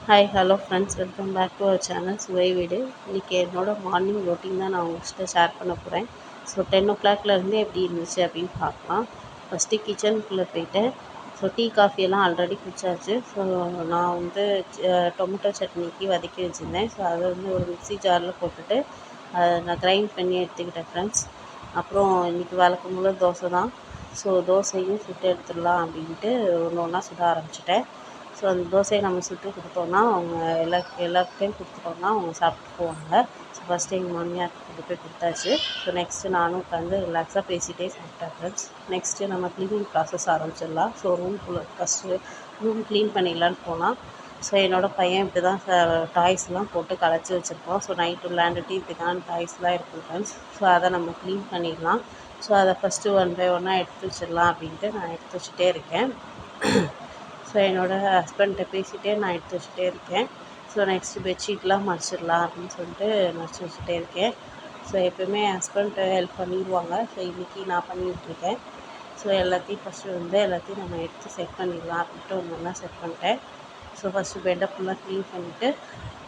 Hi hello friends, welcome back to our channel Suvai Veedu. இன்றைக்கி என்னோடய morning routine தான் நான் உங்கள்கிட்ட ஷேர் பண்ண போகிறேன். ஸோ 10 o'clockலேருந்து எப்படி இருந்துச்சு அப்படின்னு பார்க்கலாம். ஃபஸ்ட்டு கிச்சனுக்குள்ளே போயிட்டேன். ஸோ டீ காஃபியெல்லாம் ஆல்ரெடி குடிச்சாச்சு. ஸோ நான் டொமேட்டோ சட்னிக்கு வதக்கி வச்சுருந்தேன். ஸோ அதை ஒரு மிக்ஸி ஜாரில் போட்டுட்டு அதை நான் கிரைண்ட் பண்ணி எடுத்துக்கிட்டேன் ஃப்ரெண்ட்ஸ். அப்புறம் இன்றைக்கி வழக்கம் போல் தோசை தான். ஸோ தோசையும் சுட்டு எடுத்துடலாம் அப்படின்ட்டு ஒன்று ஒன்றா சுட ஆரம்பிச்சிட்டேன். ஸோ அந்த தோசையை நம்ம சுட்டு கொடுத்தோன்னா அவங்க எல்லாருக்கிட்டையும் கொடுத்துட்டோன்னா அவங்க சாப்பிட்டு போவாங்க. ஸோ ஃபஸ்ட்டு எங்கள் மாமியாருக்கு கொண்டு போய் கொடுத்தாச்சு. ஸோ நெக்ஸ்ட்டு நானும் உட்காந்து ரிலாக்ஸாக பேசிகிட்டே சாப்பிட்டேன் ஃப்ரெண்ட்ஸ். நெக்ஸ்ட்டு நம்ம க்ளீனிங் ப்ராசஸ் ஆரம்பிச்சிடலாம். ஸோ ஃபஸ்ட்டு ரூம் க்ளீன் பண்ணிடலான்னு போனால், ஸோ என்னோடய பையன் இப்படி தான் டாய்ஸ்லாம் போட்டு கலைச்சி வச்சுருப்போம். ஸோ நைட்டு விளையாண்டுட்டு இப்படி தான் டாய்ஸ்லாம் இருக்கும் ஃப்ரெண்ட்ஸ். ஸோ அதை நம்ம க்ளீன் பண்ணிடலாம். ஸோ அதை ஃபஸ்ட்டு ஒன் பை ஒன்னாக எடுத்து வச்சிடலாம் அப்படின்ட்டு நான் எடுத்து வச்சுட்டே இருக்கேன். ஸோ என்னோடய ஹஸ்பண்ட்டை பேசிகிட்டே நான் எடுத்து வச்சுட்டே இருக்கேன். ஸோ நெக்ஸ்ட்டு பெட்ஷீட்லாம் மடிச்சிடலாம் அப்படின்னு சொல்லிட்டு மடிச்சு வச்சுட்டே இருக்கேன். ஸோ எப்போயுமே என் ஹஸ்பண்ட் ஹெல்ப் பண்ணிடுவாங்க. ஸோ இன்றைக்கி நான் பண்ணிகிட்ருக்கேன். ஸோ எல்லாத்தையும் ஃபஸ்ட்டு எல்லாத்தையும் நம்ம எடுத்து செட் பண்ணிடலாம் அப்படின்ட்டு ஒன்று ஒன்றா செட் பண்ணிட்டேன். ஸோ ஃபஸ்ட்டு பெட்டை ஃபுல்லாக க்ளீன் பண்ணிவிட்டு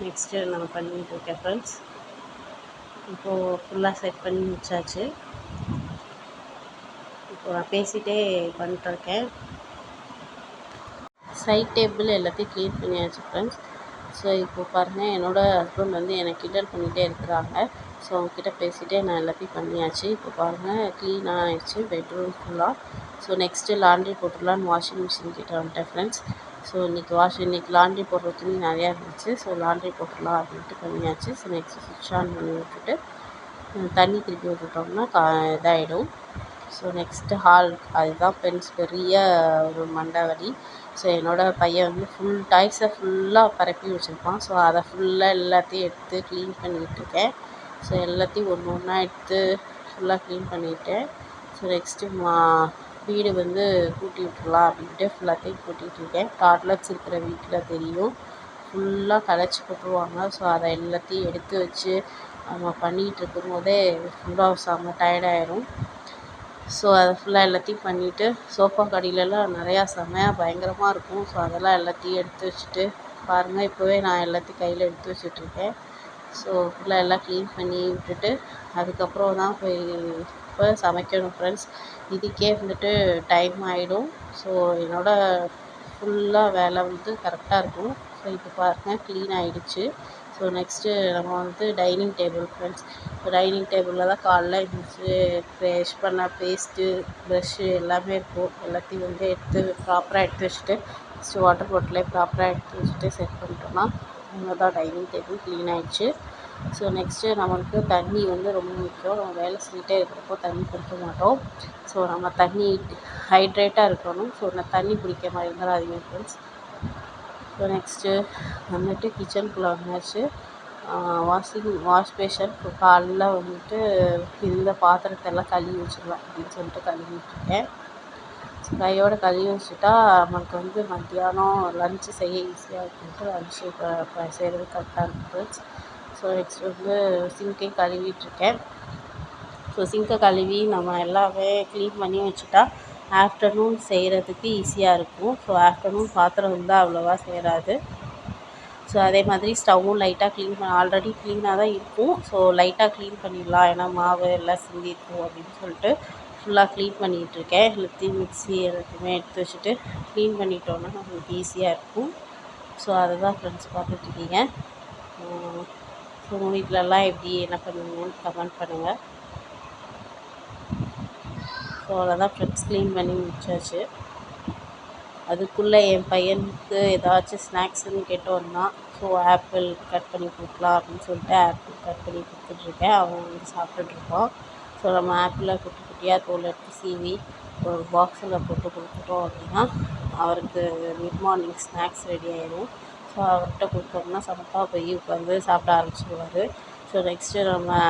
நெக்ஸ்ட்டு நம்ம பண்ணிகிட்ருக்கேன் ஃப்ரெண்ட்ஸ். இப்போது ஃபுல்லாக செட் பண்ணி முடிச்சாச்சு. இப்போது நான் பேசிகிட்டே பண்ணிட்டுருக்கேன். சைட் டேபிள் எல்லாத்தையும் க்ளீன் பண்ணியாச்சு ஃப்ரெண்ட்ஸ். ஸோ இப்போ பாருங்கள், என்னோடய ஹஸ்பண்ட் என்னை கிண்டல் பண்ணிகிட்டே இருக்கிறாங்க. ஸோ அவங்கக்கிட்ட பேசிகிட்டே நான் எல்லாத்தையும் பண்ணியாச்சு. இப்போ பாருங்கள், க்ளீனாக ஆகிடுச்சு பெட்ரூம் ஃபுல்லாக. ஸோ நெக்ஸ்ட்டு லாண்ட்ரி போட்டுடலான்னு வாஷிங் மிஷின் கிட்ட வந்துட்டேன் ஃப்ரெண்ட்ஸ். ஸோ இன்றைக்கி லாண்ட்ரி போடுற துணி நிறையா இருந்துச்சு. ஸோ லாண்ட்ரி போட்டுடலாம் அப்படின்ட்டு பண்ணியாச்சு. ஸோ நெக்ஸ்ட்டு ஸ்விட்ச் ஆன் பண்ணி விட்டுட்டு தண்ணி திருப்பி விட்டுட்டோம்னா இதாகிடும். ஸோ நெக்ஸ்ட்டு ஹால், அதுதான் ஃப்ரெண்ட்ஸ் பெரிய ஒரு மண்டவலி. ஸோ என்னோடய பையன் ஃபுல் டாய்ஸை ஃபுல்லாக பரப்பி வச்சுருப்பான். ஸோ அதை ஃபுல்லாக எல்லாத்தையும் எடுத்து க்ளீன் பண்ணிகிட்ருக்கேன். ஸோ எல்லாத்தையும் ஒன்று ஒன்றா எடுத்து ஃபுல்லாக க்ளீன் பண்ணிவிட்டேன். ஸோ நெக்ஸ்ட்டு வீடு கூட்டி விட்டுறலாம் அப்படின்ட்டு ஃபுல்லாத்தையும் கூட்டிகிட்ருக்கேன். டாட்லர்ஸ் இருக்கிற வீட்டில் தெரியும், ஃபுல்லாக கலைச்சி போட்டுருவாங்க. ஸோ அதை எல்லாத்தையும் எடுத்து வச்சு நம்ம பண்ணிகிட்டு இருக்கும்போதே ஃபுல்லாக செம்ம டயர்டாயிடும். ஸோ அதை ஃபுல்லாக எல்லாத்தையும் பண்ணிவிட்டு சோஃபா கடியிலலாம் நிறையா செம்மையாக பயங்கரமாக இருக்கும். ஸோ அதெல்லாம் எல்லாத்தையும் எடுத்து வச்சுட்டு பாருங்கள், இப்போவே நான் எல்லாத்தையும் கையில் எடுத்து வச்சுட்ருக்கேன். ஸோ ஃபுல்லாக எல்லாம் க்ளீன் பண்ணி விட்டுட்டு அதுக்கப்புறம் தான் இப்போ சமைக்கணும் ஃப்ரெண்ட்ஸ். இதுக்கே டைம் ஆகிடும். ஸோ என்னோடய ஃபுல்லாக வேலை கரெக்டாக இருக்கும். ஸோ இப்போ பாருங்கள், க்ளீன் ஆகிடுச்சு. ஸோ நெக்ஸ்ட்டு நம்ம டைனிங் டேபிள் ஃப்ரெண்ட்ஸ். இப்போ டைனிங் டேபிளில் தான் காலைல எழுந்திரிச்சி ப்ரஷ் பண்ண பேஸ்ட்டு, ப்ரஷ்ஷு எல்லாமே இருக்கும். எல்லாத்தையும் எடுத்து ப்ராப்பராக எடுத்து வச்சுட்டு ஃபஸ்ட்டு வாட்டர் பாட்டிலே ப்ராப்பராக எடுத்து வச்சுட்டு செட் பண்ணிட்டோம்னா அவ்வளோதான், டைனிங் டேபிள் க்ளீன் ஆகிடுச்சு. ஸோ நெக்ஸ்ட்டு நமக்கு தண்ணி ரொம்ப முக்கியம். நம்ம வேலை செஞ்சுட்டே இருக்கிறப்போ தண்ணி குடிக்க மாட்டோம். ஸோ நம்ம தண்ணி ஹைட்ரேட்டாக இருக்கணும். ஸோ நான் தண்ணி குடிக்க மாதிரி இருந்தாலும் ஃப்ரெண்ட்ஸ். ஸோ நெக்ஸ்ட்டு கிச்சனுக்குள்ளே வந்தாச்சு. வாஷ் பேஷன் இப்போ காலைல இந்த பாத்திரத்தெல்லாம் கழுவி வச்சிடலாம் அப்படின்னு சொல்லிட்டு கழுவிட்டுருக்கேன். ஸோ கையோடு கழுவி வச்சுட்டா நமக்கு மத்தியானம் லன்ச்சு செய்ய ஈஸியாக இருக்குன்ட்டு லன்ச்சு இப்போ செய்கிறது கரெக்டாக இருக்கும். ஸோ நெக்ஸ்ட்டு சிங்கையும் கழுவிட்டுருக்கேன். ஸோ சிங்கை கழுவி நம்ம எல்லாமே க்ளீன் பண்ணி வச்சுட்டா ஆஃப்டர்நூன் செய்கிறதுக்கு ஈஸியாக இருக்கும். ஸோ ஆஃப்டர்நூன் பாத்திரம் அவ்வளோவா சேராது. ஸோ அதே மாதிரி ஸ்டவ்வும் லைட்டாக ஆல்ரெடி க்ளீனாக தான் இருக்கும். ஸோ லைட்டாக க்ளீன் பண்ணிடலாம், ஏன்னா மாவு எல்லாம் சிந்திருக்கும் அப்படின்னு சொல்லிட்டு ஃபுல்லாக க்ளீன் பண்ணிகிட்ருக்கேன். எல்லாத்தையும் மிக்ஸி எல்லாத்தையுமே எடுத்து வச்சுட்டு க்ளீன் பண்ணிட்டோன்னா நம்மளுக்கு ஈஸியாக இருக்கும். ஸோ அதை தான் ஃப்ரெண்ட்ஸ் பார்த்துட்ருக்கீங்க. ஸோ உங்கள் வீட்டிலலாம் எப்படி என்ன பண்ணுவீங்கன்னு கமெண்ட் பண்ணுங்கள். ஸோ அவ்வளோதான் ஃப்ரெண்ட்ஸ், க்ளீன் பண்ணி முடிச்சாச்சு. அதுக்குள்ளே என் பையனுக்கு ஏதாச்சும் ஸ்நாக்ஸுன்னு கேட்டு வந்தான். ஸோ ஆப்பிள் கட் பண்ணி கொடுக்கலாம் அப்படின்னு சொல்லிட்டு ஆப்பிள் கட் பண்ணி கொடுத்துட்ருக்கேன். அவன் சாப்பிட்டுட்ருப்பான். ஸோ நம்ம ஆப்பிளை குட்டி குட்டியாக தோல் எடுத்து சீவி ஒரு பாக்ஸில் போட்டு கொடுத்துட்டோம் அப்படின்னா அவருக்கு மிட் மார்னிங் ஸ்நாக்ஸ் ரெடி ஆகிடும். ஸோ அவர்கிட்ட கொடுத்தோம்னா சமத்தா போய் உட்காந்து சாப்பிட ஆரம்பிச்சிடுவார். ஸோ நெக்ஸ்ட்டு நம்ம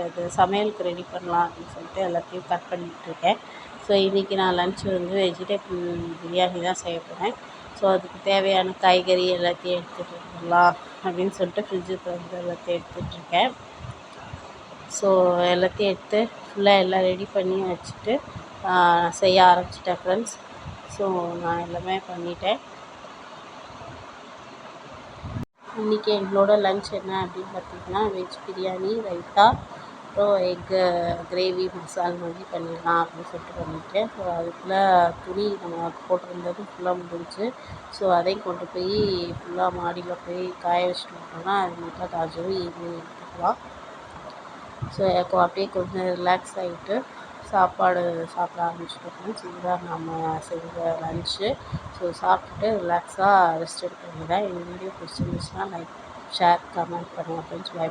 இது சமையலுக்கு ரெடி பண்ணலாம் அப்படின்னு சொல்லிட்டு எல்லாத்தையும் கட் பண்ணிகிட்ருக்கேன். ஸோ இன்றைக்கி நான் லன்ச் வெஜிடபிள் பிரியாணி தான் செய்ய போகிறேன். ஸோ அதுக்கு தேவையான காய்கறி எல்லாத்தையும் எடுத்துகிட்டு வந்துடலாம் அப்படின்னு சொல்லிட்டு ஃப்ரிட்ஜுக்கு எல்லாத்தையும் எடுத்துகிட்ருக்கேன். ஸோ எல்லாத்தையும் எடுத்து ஃபுல்லாக எல்லாம் ரெடி பண்ணி வச்சுட்டு செய்ய ஆரம்பிச்சிட்டேன் ஃப்ரெண்ட்ஸ். ஸோ நான் எல்லாமே பண்ணிட்டேன். இன்றைக்கி எங்களோட லன்ச் என்ன அப்படின்னு பார்த்திங்கன்னா வெஜ் பிரியாணி, ரைத்தா, அப்புறம் எக்கு கிரேவி மசால் மாதிரி பண்ணிடலாம் அப்படின்னு சொல்லிட்டு பண்ணியிருக்கேன். ஸோ அதுக்குள்ளே துணி நம்ம போட்டிருந்தது ஃபுல்லாக முடிஞ்சிச்சு. ஸோ அதையும் கொண்டு போய் ஃபுல்லாக மாடியில் போய் காய வச்சுட்டு விட்டோம்னா அது மட்டும் காய்ச்சவும் ஈவினிங் எடுத்துக்கலாம். ஸோ அப்படியே கொஞ்சம் ரிலாக்ஸ் ஆகிட்டு சாப்பாடு சாப்பிட ஆரம்பிச்சிட்டோம் ஃப்ரெண்ட்ஸ். இதுதான் நம்ம செஞ்ச லன்ச்சு. ஸோ சாப்பிட்டுட்டு ரிலாக்ஸாக ரெஸ்ட் எடுக்க வேண்டியதான். எங்கள் வீடியோ பிடிச்சிருந்துச்சுன்னா லைக், ஷேர், கமெண்ட் பண்ணுங்கள் ஃப்ரெண்ட்ஸ். பை.